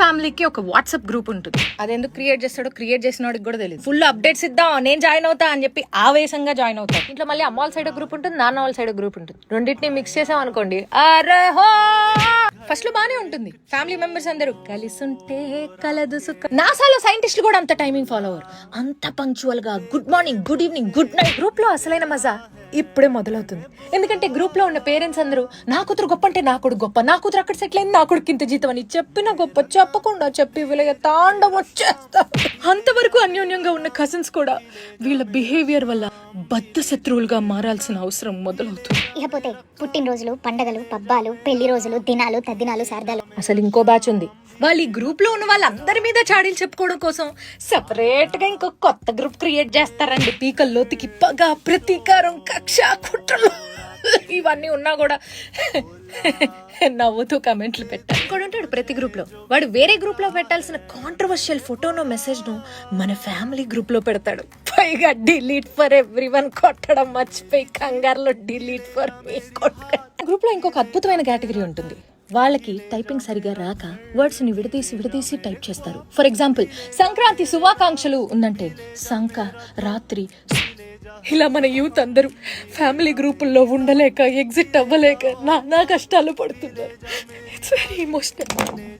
ఫ్యామిలీకి ఒక WhatsApp group ఉంటుంది. అదెందుకు క్రియేట్ చేస్తాడో క్రియేట్ చేసిన వాడికి కూడా తెలియదు. ఫుల్ అప్డేట్స్ ఇద్దాం, నేను జాయిన్ అవుతా అని చెప్పి ఆవేశంగా జాయిన్ అవుతాను. ఇంట్లో మళ్ళీ అమ్మ వాళ్ళ సైడ్ గ్రూప్ ఉంటుంది, నాన్న వాళ్ళ సైడ్ గ్రూప్ ఉంటుంది. రెండింటిని మిక్స్ చేసాం అనుకోండి, అరహో ఫస్ట్ లో బానే ఉంటుంది. ఫ్యామిలీ మెంబర్స్ అందరూ కలిసుంటే కలదు సుఖ. నాసాలో సైంటిస్టులు కూడా అంత టైమింగ్ ఫాలో అవ్వరు. అంత పంక్చువల్ గా good morning, good evening, good night. Group లో అసలైన మజా ఇప్పుడే మొదలవుతుంది. ఎందుకంటే గ్రూప్ లో ఉన్న పేరెంట్స్ అందరూ నా కూతురు గొప్ప అంటే నా కొడుకు గొప్ప, నా కూతురు అక్కడ సెటిల్ అయింది, నా కొడుకు ఇంత జీతం అని చెప్పిన గొప్ప చెప్పకుండా చెప్పి వీళ్ళ తాండం వచ్చేస్తా. అంతవరకు అన్యోన్యంగా ఉన్న కజిన్స్ కూడా వీళ్ళ బిహేవియర్ వల్ల బద్ధ శత్రువులుగా మారాల్సిన అవసరం మొదలవుతుంది. ఇకపోతే పుట్టినరోజులు, పండగలు, పబ్బాలు, పెళ్లి రోజులు, దినాలు, తద్దినాలు, సరదాలు. అసలు ఇంకో బ్యాచ్ ఉంది. వాళ్ళు ఈ గ్రూప్ లో ఉన్న వాళ్ళందరి మీద చాడీలు చెప్పుకోవడం కోసం సెపరేట్ గా ఇంకో కొత్త గ్రూప్ క్రియేట్ చేస్తారండి. పీకల్లోతికి పగ, ప్రతీకారం, కక్ష, కుట్రలు ఇవన్నీ ఉన్నా కూడా నవ్వుతూ కమెంట్లు పెట్టారు. ఇంకోటి ఉంటాడు ప్రతి గ్రూప్ లో, వాడు వేరే గ్రూప్ లో పెట్టాల్సిన కాంట్రవర్షియల్ ఫోటోనో మెసేజ్ ను మన ఫ్యామిలీ గ్రూప్ లో పెడతాడు. పైగా డిలీట్ ఫర్ ఎవ్రీవన్ కొట్టడం మర్చిపోయి కంగారులో డిలీట్ ఫర్ మీ కొట్టడం. గ్రూప్ లో ఇంకొక అద్భుతమైన కేటగిరీ ఉంటుంది. వాళ్ళకి టైపింగ్ సరిగా రాక వర్డ్స్ ని విడదీసి టైప్ చేస్తారు. ఫర్ ఎగ్జాంపుల్, సంక్రాంతి శుభాకాంక్షలు ఉందంటే సంక రాత్రి. ఇలా మన యూత్ అందరూ ఫ్యామిలీ గ్రూపుల్లో ఉండలేక, ఎగ్జిట్ అవ్వలేక నానా కష్టాలు పడుతున్నారు. It's very emotional.